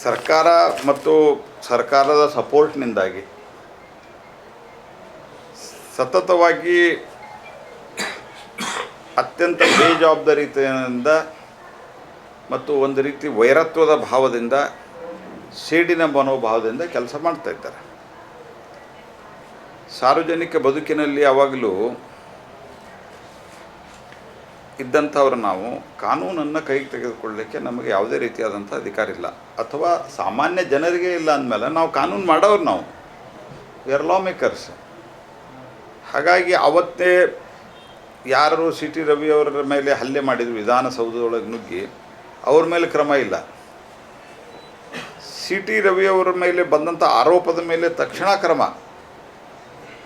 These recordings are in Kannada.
ಸರ್ಕಾರ ಮತ್ತು ಸರ್ಕಾರದ ಸಪೋರ್ಟ್ನಿಂದಾಗಿ ಸತತವಾಗಿ ಅತ್ಯಂತ ಬೇಜವಾಬ್ದಾರಿತನದಿಂದ ಮತ್ತು ಒಂದು ರೀತಿ ವೈರತ್ವದ ಭಾವದಿಂದ ಸೇಡಿನ ಮನೋಭಾವದಿಂದ ಕೆಲಸ ಮಾಡ್ತಾಯಿದ್ದಾರೆ. ಸಾರ್ವಜನಿಕ ಬದುಕಿನಲ್ಲಿ ಯಾವಾಗಲೂ ಇದ್ದಂಥವ್ರು ನಾವು ಕಾನೂನನ್ನು ಕೈಗೆ ತೆಗೆದುಕೊಳ್ಳಲಿಕ್ಕೆ ನಮಗೆ ಯಾವುದೇ ರೀತಿಯಾದಂಥ ಅಧಿಕಾರ ಇಲ್ಲ, ಅಥವಾ ಸಾಮಾನ್ಯ ಜನರಿಗೆ ಇಲ್ಲ ಅಂದಮೇಲೆ ನಾವು ಕಾನೂನು ಮಾಡೋರು, ನಾವು ವಿ ಆರ್ ಲಾ ಮೇಕರ್ಸ್. ಹಾಗಾಗಿ ಅವತ್ತೇ ಯಾರು ಸಿ ಟಿ ರವಿ ಅವರ ಮೇಲೆ ಹಲ್ಲೆ ಮಾಡಿದರು, ವಿಧಾನಸೌಧದೊಳಗೆ ನುಗ್ಗಿ, ಅವ್ರ ಮೇಲೆ ಕ್ರಮ ಇಲ್ಲ. ಸಿ ಟಿ ರವಿ ಅವರ ಮೇಲೆ ಬಂದಂಥ ಆರೋಪದ ಮೇಲೆ ತಕ್ಷಣ ಕ್ರಮ,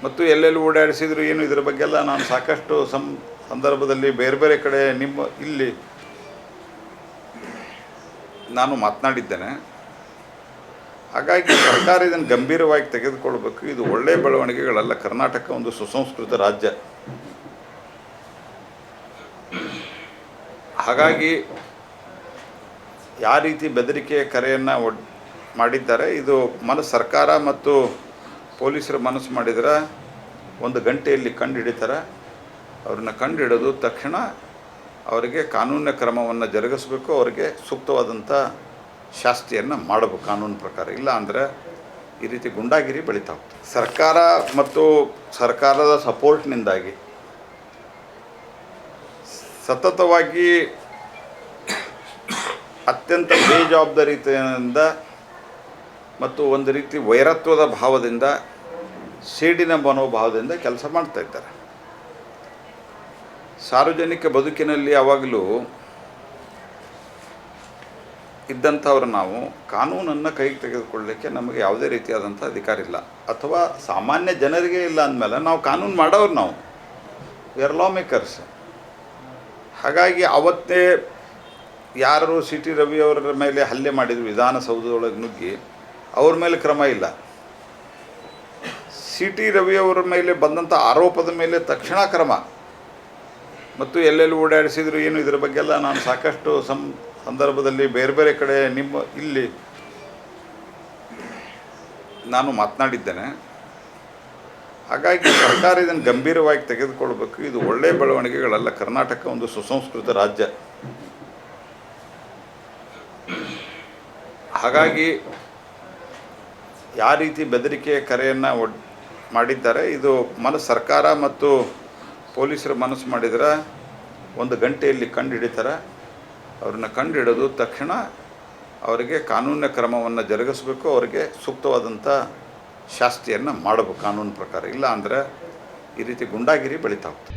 ಮತ್ತು ಎಲ್ಲೆಲ್ಲಿ ಓಡಾಡಿಸಿದ್ರು ಏನು, ಇದರ ಬಗ್ಗೆಲ್ಲ ನಾನು ಸಾಕಷ್ಟು ಸಂದರ್ಭದಲ್ಲಿ ಬೇರೆ ಬೇರೆ ಕಡೆ ಇಲ್ಲಿ ನಾನು ಮಾತನಾಡಿದ್ದೇನೆ. ಹಾಗಾಗಿ ಸರ್ಕಾರ ಇದನ್ನು ಗಂಭೀರವಾಗಿ ತೆಗೆದುಕೊಳ್ಬೇಕು. ಇದು ಒಳ್ಳೆಯ ಬೆಳವಣಿಗೆಗಳಲ್ಲ. ಕರ್ನಾಟಕ ಒಂದು ಸುಸಂಸ್ಕೃತ ರಾಜ್ಯ. ಹಾಗಾಗಿ ಯಾವ ರೀತಿ ಬೆದರಿಕೆ ಕರೆಯನ್ನು ಮಾಡಿದ್ದಾರೆ, ಇದು ಸರ್ಕಾರ ಮತ್ತು ಪೊಲೀಸರು ಮನಸ್ಸು ಮಾಡಿದರೆ 1 ಗಂಟೆಯಲ್ಲಿ ಕಂಡು ಹಿಡಿತಾರೆ. ಅವ್ರನ್ನ ಕಂಡು ಹಿಡಿದು ತಕ್ಷಣ ಅವರಿಗೆ ಕಾನೂನಿನ ಕ್ರಮವನ್ನು ಜರುಗಿಸಬೇಕು, ಅವರಿಗೆ ಸೂಕ್ತವಾದಂಥ ಶಾಸ್ತಿಯನ್ನು ಮಾಡಬೇಕು ಕಾನೂನು ಪ್ರಕಾರ. ಇಲ್ಲ ಅಂದರೆ ಈ ರೀತಿ ಗುಂಡಾಗಿರಿ ಬೆಳೀತಾ ಹೋಗ್ತದೆ. ಸರ್ಕಾರ ಮತ್ತು ಸರ್ಕಾರದ ಸಪೋರ್ಟ್ನಿಂದಾಗಿ ಸತತವಾಗಿ ಅತ್ಯಂತ ಬೇಜವಾಬ್ದಾರಿತನದಿಂದ ಮತ್ತು ಒಂದು ರೀತಿ ವೈರತ್ವದ ಭಾವದಿಂದ ಸೇಡಿನ ಮನೋಭಾವದಿಂದ ಕೆಲಸ ಮಾಡ್ತಾಯಿದ್ದಾರೆ. ಸಾರ್ವಜನಿಕ ಬದುಕಿನಲ್ಲಿ ಯಾವಾಗಲೂ ಇದ್ದಂಥವ್ರು ನಾವು ಕಾನೂನನ್ನು ಕೈಗೆ ತೆಗೆದುಕೊಳ್ಳಲಿಕ್ಕೆ ನಮಗೆ ಯಾವುದೇ ರೀತಿಯಾದಂಥ ಅಧಿಕಾರ ಇಲ್ಲ, ಅಥವಾ ಸಾಮಾನ್ಯ ಜನರಿಗೆ ಇಲ್ಲ ಅಂದಮೇಲೆ ನಾವು ಕಾನೂನು ಮಾಡೋರು, ನಾವು ವಿ ಆರ್ ಲಾ ಮೇಕರ್ಸ್. ಹಾಗಾಗಿ ಅವತ್ತೇ ಯಾರು ಸಿ ಟಿ ರವಿ ಅವರ ಮೇಲೆ ಹಲ್ಲೆ ಮಾಡಿದರು, ವಿಧಾನಸೌಧದೊಳಗೆ ನುಗ್ಗಿ, ಅವ್ರ ಮೇಲೆ ಕ್ರಮ ಇಲ್ಲ. ಸಿ ಟಿ ರವಿ ಅವರ ಮೇಲೆ ಬಂದಂಥ ಆರೋಪದ ಮೇಲೆ ತಕ್ಷಣ ಕ್ರಮ, ಮತ್ತು ಎಲ್ಲೆಲ್ಲಿ ಓಡಾಡಿಸಿದ್ರು ಏನು, ಇದರ ಬಗ್ಗೆಲ್ಲ ನಾನು ಸಾಕಷ್ಟು ಸಂದರ್ಭದಲ್ಲಿ ಬೇರೆ ಬೇರೆ ಕಡೆ ಇಲ್ಲಿ ನಾನು ಮಾತನಾಡಿದ್ದೇನೆ. ಹಾಗಾಗಿ ಸರ್ಕಾರ ಇದನ್ನು ಗಂಭೀರವಾಗಿ ತೆಗೆದುಕೊಳ್ಬೇಕು. ಇದು ಒಳ್ಳೆಯ ಬೆಳವಣಿಗೆಗಳಲ್ಲ. ಕರ್ನಾಟಕ ಒಂದು ಸುಸಂಸ್ಕೃತ ರಾಜ್ಯ. ಹಾಗಾಗಿ ಯಾವ ರೀತಿ ಬೆದರಿಕೆ ಕರೆಯನ್ನು ಮಾಡಿದ್ದಾರೆ, ಇದು ಸರ್ಕಾರ ಮತ್ತು ಪೊಲೀಸರು ಮನಸ್ಸು ಮಾಡಿದರೆ 1 ಗಂಟೆಯಲ್ಲಿ ಕಂಡು ಹಿಡಿತಾರೆ. ಅವ್ರನ್ನ ಕಂಡು ಹಿಡಿದು ತಕ್ಷಣ ಅವರಿಗೆ ಕಾನೂನಿನ ಕ್ರಮವನ್ನು ಜರುಗಿಸಬೇಕು, ಅವರಿಗೆ ಸೂಕ್ತವಾದಂಥ ಶಾಸ್ತಿಯನ್ನು ಮಾಡಬೇಕು ಕಾನೂನು ಪ್ರಕಾರ. ಇಲ್ಲ ಅಂದರೆ ಈ ರೀತಿ ಗುಂಡಾಗಿರಿ ಬೆಳೀತಾ ಹೋಗ್ತದೆ.